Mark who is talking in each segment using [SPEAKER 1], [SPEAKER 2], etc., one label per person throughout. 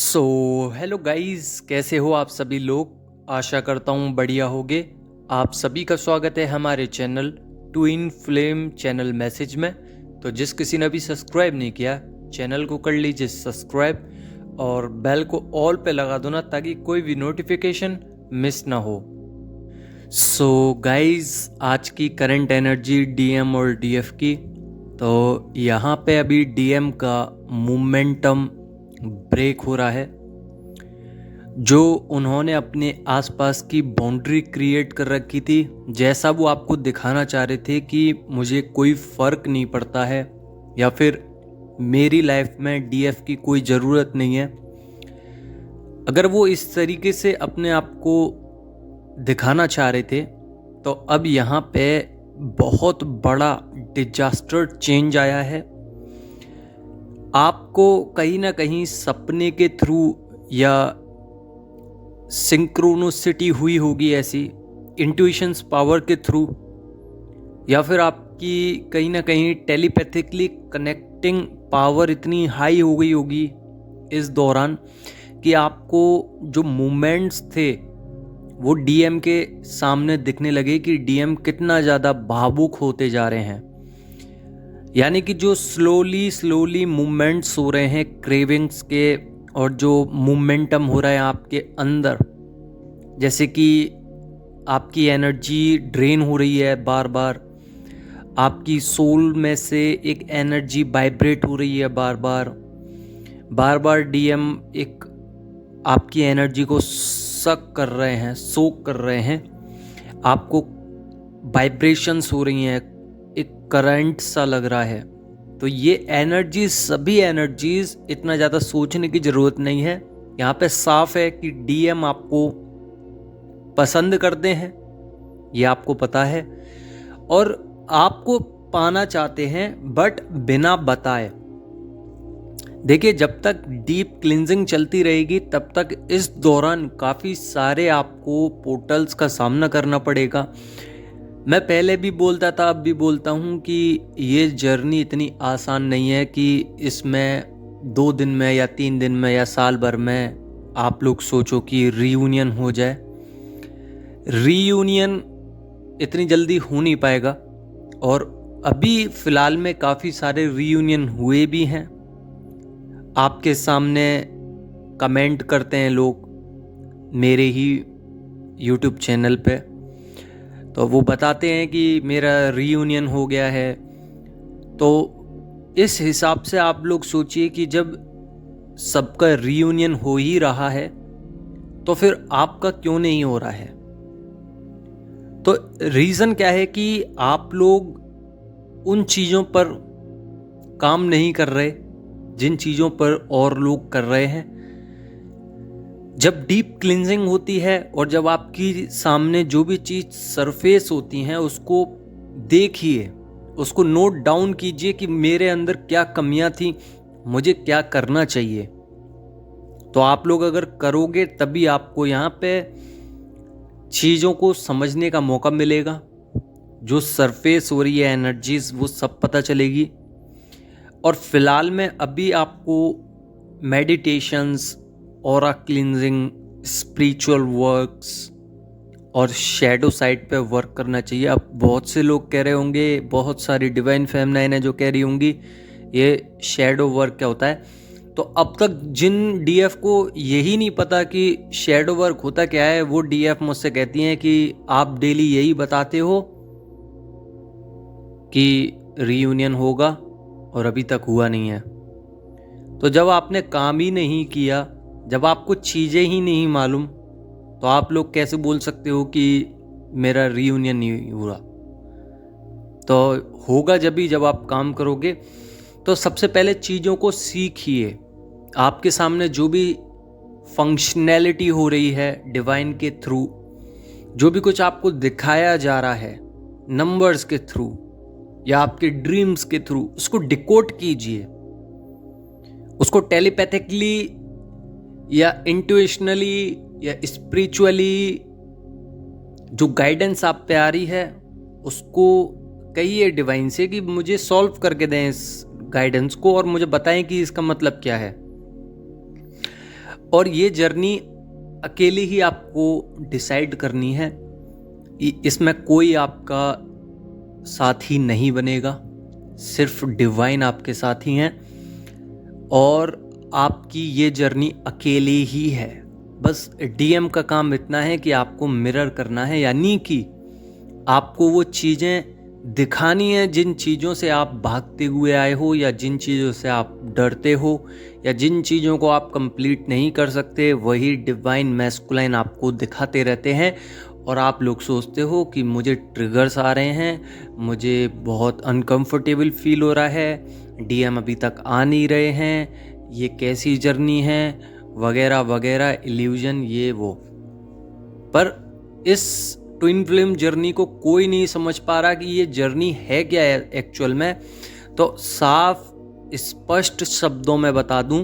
[SPEAKER 1] So hello guys, कैसे हो आप सभी लोग। आशा करता हूँ बढ़िया होगे। आप सभी का स्वागत है हमारे channel twin flame channel message में। तो जिस किसी ने अभी सब्सक्राइब नहीं किया, चैनल को कर लीजिए सब्सक्राइब और बेल को ऑल पे लगा दो ना, ताकि कोई भी नोटिफिकेशन मिस ना हो। सो गाइस, आज की करंट एनर्जी डीएम और डीएफ की। तो यहाँ पे अभी डीएम का मोमेंटम ब्रेक हो रहा है। जो उन्होंने अपने आसपास की बाउंड्री क्रिएट कर रखी थी, जैसा वो आपको दिखाना चाह रहे थे कि मुझे कोई फ़र्क नहीं पड़ता है या फिर मेरी लाइफ में डीएफ की कोई ज़रूरत नहीं है, अगर वो इस तरीके से अपने आप को दिखाना चाह रहे थे, तो अब यहाँ पे बहुत बड़ा डिजास्टर चेंज आया है। आपको कहीं ना कहीं सपने के थ्रू या सिंक्रोनोसिटी हुई होगी, ऐसी इंट्यूशंस पावर के थ्रू, या फिर आपकी कहीं ना कहीं टेलीपैथिकली कनेक्टिंग पावर इतनी हाई हो गई होगी इस दौरान कि आपको जो मूवमेंट्स थे वो डीएम के सामने दिखने लगे कि डीएम कितना ज़्यादा भावुक होते जा रहे हैं। यानी कि जो स्लोली मूवमेंट्स हो रहे हैं क्रेविंग्स के, और जो मोमेंटम हो रहा है आपके अंदर, जैसे कि आपकी एनर्जी ड्रेन हो रही है बार बार, आपकी सोल में से एक एनर्जी वाइब्रेट हो रही है बार बार डीएम एक आपकी एनर्जी को सक कर रहे हैं, सोक कर रहे हैं। आपको वाइब्रेशंस हो रही हैं, एक करंट सा लग रहा है। तो ये एनर्जीज, सभी एनर्जीज, इतना ज़्यादा सोचने की ज़रूरत नहीं है। यहाँ पे साफ है कि डीएम आपको पसंद करते हैं, ये आपको पता है, और आपको पाना चाहते हैं, बट बिना बताए। देखिए, जब तक डीप क्लिंजिंग चलती रहेगी तब तक इस दौरान काफ़ी सारे आपको पोर्टल्स का सामना करना पड़ेगा। मैं पहले भी बोलता था, अब भी बोलता हूँ कि ये जर्नी इतनी आसान नहीं है कि इसमें 2 दिन में या 3 दिन में या साल भर में आप लोग सोचो कि रीयूनियन हो जाए। रीयूनियन इतनी जल्दी हो नहीं पाएगा, और अभी फ़िलहाल में काफ़ी सारे रीयूनियन हुए भी हैं। आपके सामने कमेंट करते हैं लोग मेरे ही यूट्यूब चैनल पे, तो वो बताते हैं कि मेरा रीयूनियन हो गया है। तो इस हिसाब से आप लोग सोचिए कि जब सबका रीयूनियन हो ही रहा है तो फिर आपका क्यों नहीं हो रहा है। तो रीज़न क्या है कि आप लोग उन चीज़ों पर काम नहीं कर रहे जिन चीज़ों पर और लोग कर रहे हैं। जब डीप क्लिंजिंग होती है और जब आपकी सामने जो भी चीज़ सरफेस होती हैं, उसको देखिए, उसको नोट डाउन कीजिए कि मेरे अंदर क्या कमियां थी, मुझे क्या करना चाहिए। तो आप लोग अगर करोगे तभी आपको यहाँ पे चीज़ों को समझने का मौका मिलेगा। जो सरफेस हो रही है एनर्जीज, वो सब पता चलेगी। और फिलहाल में अभी आपको meditations, aura cleansing, spiritual works और शैडो साइड पे वर्क करना चाहिए। अब बहुत से लोग कह रहे होंगे, बहुत सारी डिवाइन फेमिनाइन है जो कह रही होंगी ये शैडो वर्क क्या होता है। तो अब तक जिन डीएफ को यही नहीं पता कि शैडो वर्क होता क्या है, वो डीएफ मुझसे कहती हैं कि आप डेली यही बताते हो कि रीयूनियन होगा और अभी तक हुआ नहीं है। तो जब आपने काम ही नहीं किया, जब आपको चीज़ें ही नहीं मालूम, तो आप लोग कैसे बोल सकते हो कि मेरा रीयूनियन नहीं हुआ। तो होगा जब आप काम करोगे। तो सबसे पहले चीज़ों को सीखिए। आपके सामने जो भी फंक्शनैलिटी हो रही है डिवाइन के थ्रू, जो भी कुछ आपको दिखाया जा रहा है नंबर्स के थ्रू या आपके ड्रीम्स के थ्रू, उसको डिकोड कीजिए। उसको टेलीपैथिकली या इंट्यूशनली या स्पिरिचुअली जो गाइडेंस आप पे आ रही है, उसको कहिए डिवाइन से कि मुझे सॉल्व करके दें इस गाइडेंस को और मुझे बताएं कि इसका मतलब क्या है। और ये जर्नी अकेले ही आपको डिसाइड करनी है, इसमें कोई आपका साथी नहीं बनेगा, सिर्फ डिवाइन आपके साथी हैं और आपकी ये जर्नी अकेले ही है। बस डीएम का काम इतना है कि आपको मिरर करना है, यानी कि आपको वो चीज़ें दिखानी है जिन चीज़ों से आप भागते हुए आए हो, या जिन चीज़ों से आप डरते हो, या जिन चीज़ों को आप कंप्लीट नहीं कर सकते, वही डिवाइन मैस्कुलाइन आपको दिखाते रहते हैं। और आप लोग सोचते हो कि मुझे ट्रिगर्स आ रहे हैं, मुझे बहुत अनकंफर्टेबल फील हो रहा है, डीएम अभी तक आ नहीं रहे हैं, ये कैसी जर्नी है, वगैरह वगैरह, इल्यूजन, ये वो। पर इस ट्विन फ्लेम जर्नी को कोई नहीं समझ पा रहा कि ये जर्नी है क्या है एक्चुअल में। तो साफ स्पष्ट शब्दों में बता दूं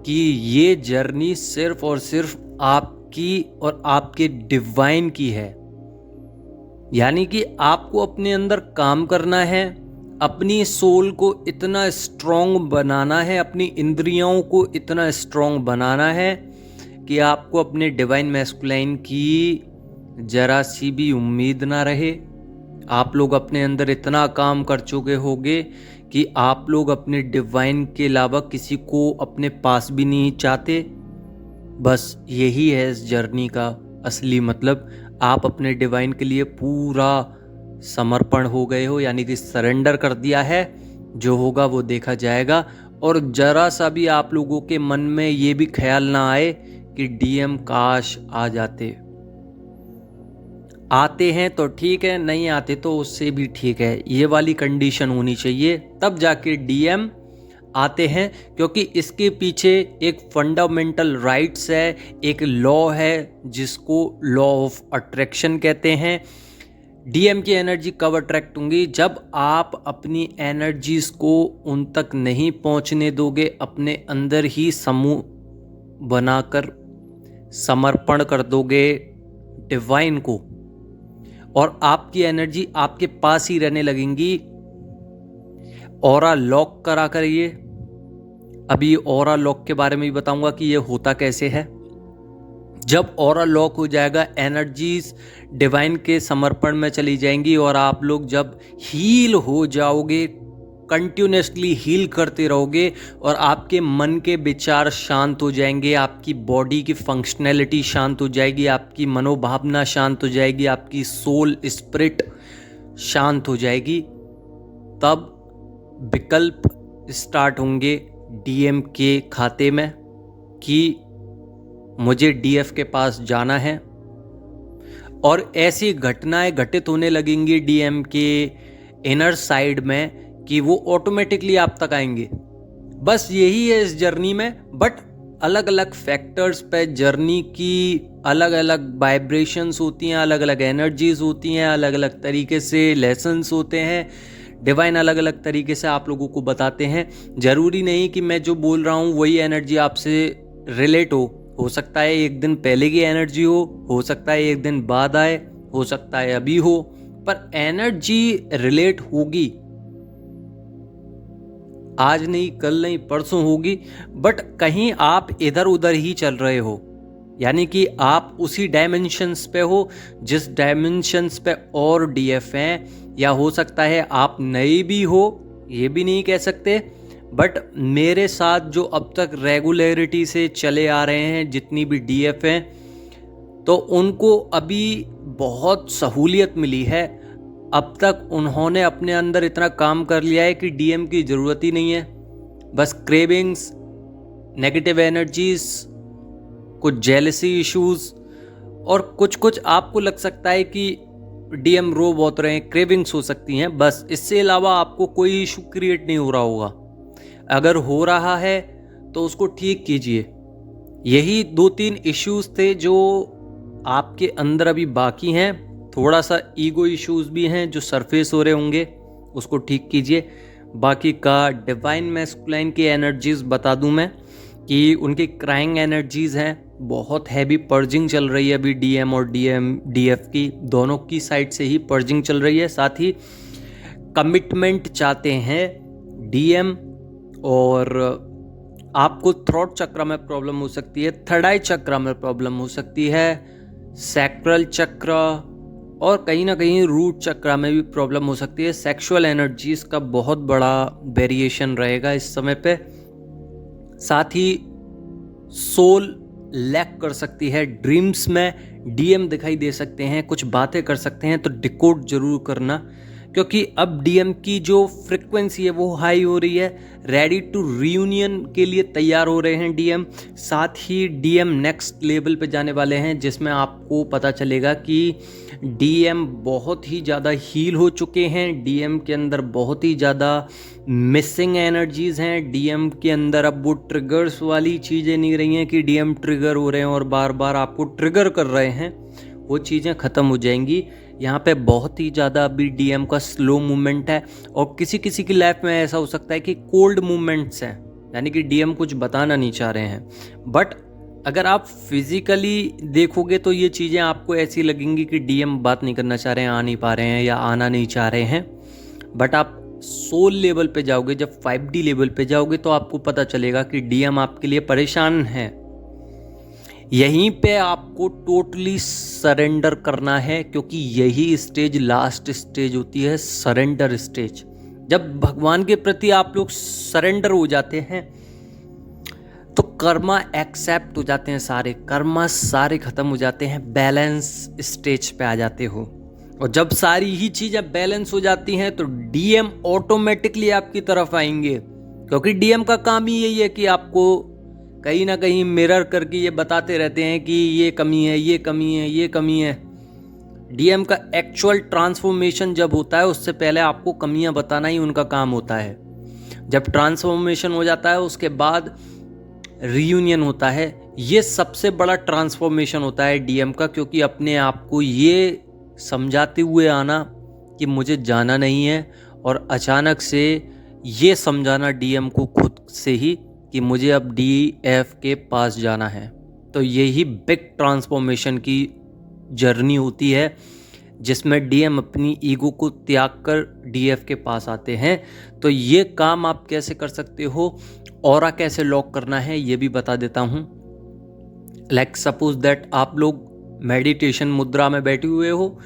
[SPEAKER 1] कि ये जर्नी सिर्फ और सिर्फ आपकी और आपके डिवाइन की है। यानी कि आपको अपने अंदर काम करना है, अपनी सोल को इतना स्ट्रॉन्ग बनाना है, अपनी इंद्रियों को इतना स्ट्रॉन्ग बनाना है कि आपको अपने डिवाइन मैस्कुलाइन की जरा सी भी उम्मीद ना रहे। आप लोग अपने अंदर इतना काम कर चुके होंगे कि आप लोग अपने डिवाइन के अलावा किसी को अपने पास भी नहीं चाहते। बस यही है इस जर्नी का असली मतलब। आप अपने डिवाइन के लिए पूरा समर्पण हो गए हो, यानी कि सरेंडर कर दिया है। जो होगा वो देखा जाएगा। और जरा सा भी आप लोगों के मन में ये भी ख्याल ना आए कि डीएम काश आ जाते। आते हैं तो ठीक है, नहीं आते तो उससे भी ठीक है, ये वाली कंडीशन होनी चाहिए, तब जाके डीएम आते हैं। क्योंकि इसके पीछे एक फंडामेंटल राइट्स है, एक लॉ है जिसको लॉ ऑफ अट्रैक्शन कहते हैं। डीएम की एनर्जी कब अट्रैक्ट होंगी? जब आप अपनी एनर्जीज को उन तक नहीं पहुंचने दोगे, अपने अंदर ही समूह बनाकर समर्पण कर दोगे डिवाइन को, और आपकी एनर्जी आपके पास ही रहने लगेंगी। ऑरा लॉक करा करिए। अभी ऑरा लॉक के बारे में भी बताऊंगा कि ये होता कैसे है। जब ऑरा लॉक हो जाएगा, एनर्जीज डिवाइन के समर्पण में चली जाएंगी और आप लोग जब हील हो जाओगे, कंटिन्यूसली हील करते रहोगे और आपके मन के विचार शांत हो जाएंगे, आपकी बॉडी की फंक्शनैलिटी शांत हो जाएगी, आपकी मनोभावना शांत हो जाएगी, आपकी सोल स्पिरिट शांत हो जाएगी, तब विकल्प स्टार्ट होंगे डीएम के खाते में कि मुझे डीएफ के पास जाना है। और ऐसी घटनाएं घटित होने लगेंगी डीएम के इनर साइड में कि वो ऑटोमेटिकली आप तक आएंगे। बस यही है इस जर्नी में। बट अलग अलग फैक्टर्स पे जर्नी की अलग अलग वाइब्रेशंस होती हैं, अलग अलग एनर्जीज होती हैं, अलग अलग तरीके से लेसन्स होते हैं। डिवाइन अलग अलग तरीके से आप लोगों को बताते हैं। जरूरी नहीं कि मैं जो बोल रहा हूँ वही एनर्जी आपसे रिलेट हो सकता है एक दिन पहले की एनर्जी हो सकता है एक दिन बाद आए, हो सकता है अभी हो, पर एनर्जी रिलेट होगी। आज नहीं, कल नहीं, परसों होगी। बट कहीं आप इधर उधर ही चल रहे हो, यानी कि आप उसी डायमेंशंस पे हो जिस डायमेंशंस पे और डीएफ हैं, या हो सकता है आप नए भी हो, ये भी नहीं कह सकते। बट मेरे साथ जो अब तक रेगुलरिटी से चले आ रहे हैं जितनी भी डीएफ हैं, तो उनको अभी बहुत सहूलियत मिली है। अब तक उन्होंने अपने अंदर इतना काम कर लिया है कि डीएम की ज़रूरत ही नहीं है। बस क्रेविंग्स, नेगेटिव एनर्जीज, कुछ जेलसी इश्यूज, और कुछ कुछ आपको लग सकता है कि डीएम रो बहुत रहे हैं, क्रेविंग्स हो सकती हैं। बस इससे अलावा आपको कोई इशू क्रिएट नहीं हो रहा होगा। अगर हो रहा है तो उसको ठीक कीजिए। यही 2-3 इश्यूज थे जो आपके अंदर अभी बाकी हैं। थोड़ा सा ईगो इश्यूज भी हैं जो सरफेस हो रहे होंगे, उसको ठीक कीजिए। बाकी का डिवाइन मैस्कुलाइन की एनर्जीज बता दूं मैं कि उनकी क्राइंग एनर्जीज हैं, बहुत हैवी पर्जिंग चल रही है अभी डीएम और डीएफ की, दोनों की साइड से ही पर्जिंग चल रही है। साथ ही कमिटमेंट चाहते हैं डीएम, और आपको थ्रोट चक्र में प्रॉब्लम हो सकती है, थर्ड आई चक्र में प्रॉब्लम हो सकती है, सैक्रल चक्र और कहीं ना कहीं रूट चक्र में भी प्रॉब्लम हो सकती है। सेक्सुअल एनर्जीज का बहुत बड़ा वेरिएशन रहेगा इस समय पे। साथ ही सोल लैक कर सकती है, ड्रीम्स में डीएम दिखाई दे सकते हैं, कुछ बातें कर सकते हैं, तो डिकोड जरूर करना, क्योंकि अब डीएम की जो फ्रिक्वेंसी है वो हाई हो रही है। रेडी टू रियूनियन के लिए तैयार हो रहे हैं डीएम। साथ ही डीएम नेक्स्ट लेवल पे जाने वाले हैं, जिसमें आपको पता चलेगा कि डीएम बहुत ही ज़्यादा हील हो चुके हैं, डीएम के अंदर बहुत ही ज़्यादा मिसिंग एनर्जीज हैं, डीएम के अंदर अब वो ट्रिगर्स वाली चीज़ें नहीं रही हैं कि डीएम ट्रिगर हो रहे हैं और बार बार आपको ट्रिगर कर रहे हैं, वो चीज़ें ख़त्म हो जाएंगी। यहाँ पे बहुत ही ज़्यादा अभी डीएम का स्लो मूवमेंट है, और किसी किसी की लाइफ में ऐसा हो सकता है कि कोल्ड मूवमेंट्स हैं, यानी कि डीएम कुछ बताना नहीं चाह रहे हैं। बट अगर आप फिजिकली देखोगे तो ये चीज़ें आपको ऐसी लगेंगी कि डीएम बात नहीं करना चाह रहे हैं, आ नहीं पा रहे हैं या आना नहीं चाह रहे हैं। बट आप सोल लेवल पे जाओगे, जब 5D लेवल पे जाओगे, तो आपको पता चलेगा कि डीएम आपके लिए परेशान है। यहीं पे आपको टोटली सरेंडर करना है, क्योंकि यही स्टेज लास्ट स्टेज होती है, सरेंडर स्टेज। जब भगवान के प्रति आप लोग सरेंडर हो जाते हैं तो कर्मा एक्सेप्ट हो जाते हैं, सारे कर्मा सारे खत्म हो जाते हैं, बैलेंस स्टेज पे आ जाते हो। और जब सारी ही चीजें बैलेंस हो जाती हैं तो डीएम ऑटोमेटिकली आपकी तरफ आएंगे, क्योंकि डीएम का काम ही यही है कि आपको कहीं ना कहीं मिरर करके ये बताते रहते हैं कि ये कमी है, ये कमी है, ये कमी है। डीएम का एक्चुअल ट्रांसफॉर्मेशन जब होता है, उससे पहले आपको कमियां बताना ही उनका काम होता है। जब ट्रांसफॉर्मेशन हो जाता है उसके बाद रीयूनियन होता है। ये सबसे बड़ा ट्रांसफॉर्मेशन होता है डीएम का, क्योंकि अपने आप को ये समझाते हुए आना कि मुझे जाना नहीं है, और अचानक से ये समझाना डीएम को खुद से ही कि मुझे अब डीएफ के पास जाना है। तो यही बिग ट्रांसफॉर्मेशन की जर्नी होती है, जिसमें डीएम अपनी ईगो को त्याग कर डीएफ के पास आते हैं। तो ये काम आप कैसे कर सकते हो, ऑरा कैसे लॉक करना है, ये भी बता देता हूँ। लाइक सपोज दैट आप लोग मेडिटेशन मुद्रा में बैठे हुए हो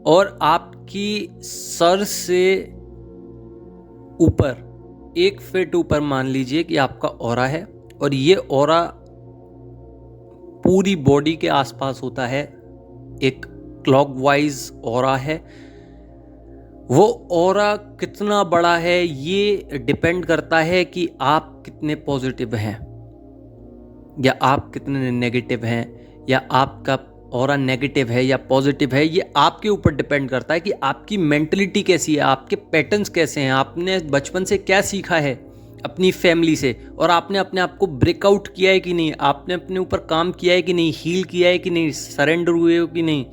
[SPEAKER 1] और आपकी सर से ऊपर 1 फीट ऊपर मान लीजिए कि आपका ऑरा है, और ये ऑरा पूरी बॉडी के आसपास होता है, एक क्लॉकवाइज ऑरा है। वो ऑरा कितना बड़ा है ये डिपेंड करता है कि आप कितने पॉजिटिव हैं या आप कितने नेगेटिव हैं, या आपका ऑरा नेगेटिव है या पॉजिटिव है, ये आपके ऊपर डिपेंड करता है कि आपकी मेंटलिटी कैसी है, आपके पैटर्न्स कैसे हैं, आपने बचपन से क्या सीखा है अपनी फैमिली से, और आपने अपने आप को ब्रेकआउट किया है कि नहीं, आपने अपने ऊपर काम किया है कि नहीं, हील किया है कि नहीं, सरेंडर हुए हो कि नहीं।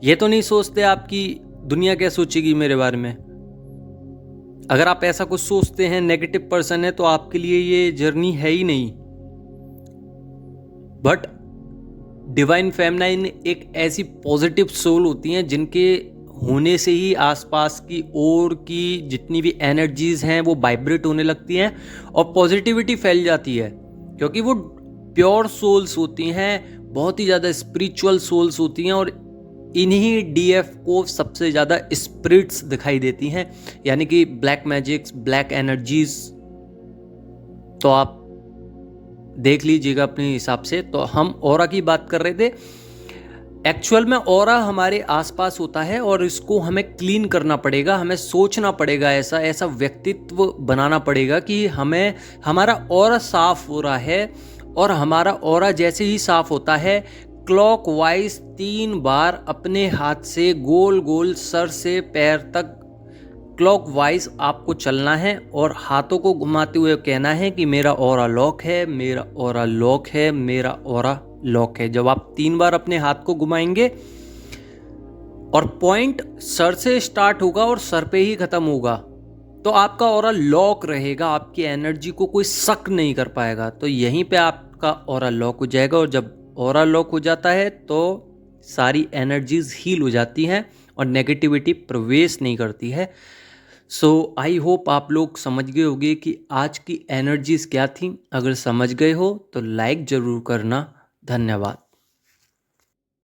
[SPEAKER 1] ये तो नहीं सोचते आपकी दुनिया क्या सोचेगी मेरे बारे में। अगर आप ऐसा कुछ सोचते हैं, नेगेटिव पर्सन है, तो आपके लिए ये जर्नी है ही नहीं। बट डिवाइन फेमिनाइन एक ऐसी पॉजिटिव सोल होती हैं जिनके होने से ही आसपास की और की जितनी भी एनर्जीज हैं वो वाइब्रेट होने लगती हैं और पॉजिटिविटी फैल जाती है, क्योंकि वो प्योर सोल्स होती हैं, बहुत ही ज़्यादा स्पिरिचुअल सोल्स होती हैं, और इन्हीं डीएफ को सबसे ज़्यादा स्पिरिट्स दिखाई देती हैं, यानी कि ब्लैक मैजिक्स, ब्लैक एनर्जीज। तो आप देख लीजिएगा अपने हिसाब से। तो हम ऑरा की बात कर रहे थे। एक्चुअल में ऑरा हमारे आसपास होता है और इसको हमें क्लीन करना पड़ेगा, हमें सोचना पड़ेगा, ऐसा व्यक्तित्व बनाना पड़ेगा कि हमें हमारा ऑरा साफ हो रहा है। और हमारा ऑरा जैसे ही साफ होता है, क्लॉकवाइज 3 बार अपने हाथ से गोल गोल सर से पैर तक क्लॉकवाइज आपको चलना है और हाथों को घुमाते हुए कहना है कि मेरा ऑरा लॉक है, मेरा ऑरा लॉक है, मेरा ऑरा लॉक है। जब आप 3 बार अपने हाथ को घुमाएंगे और पॉइंट सर से स्टार्ट होगा और सर पे ही खत्म होगा, तो आपका ऑरा लॉक रहेगा, आपकी एनर्जी को कोई शक नहीं कर पाएगा। तो यहीं पे आपका ऑरा लॉक हो जाएगा, और जब ऑरा लॉक हो जाता है तो सारी एनर्जीज हील हो जाती हैं और नेगेटिविटी प्रवेश नहीं करती है। सो आई होप आप लोग समझ गए होंगे कि आज की एनर्जीज क्या थी। अगर समझ गए हो तो लाइक ज़रूर करना। धन्यवाद।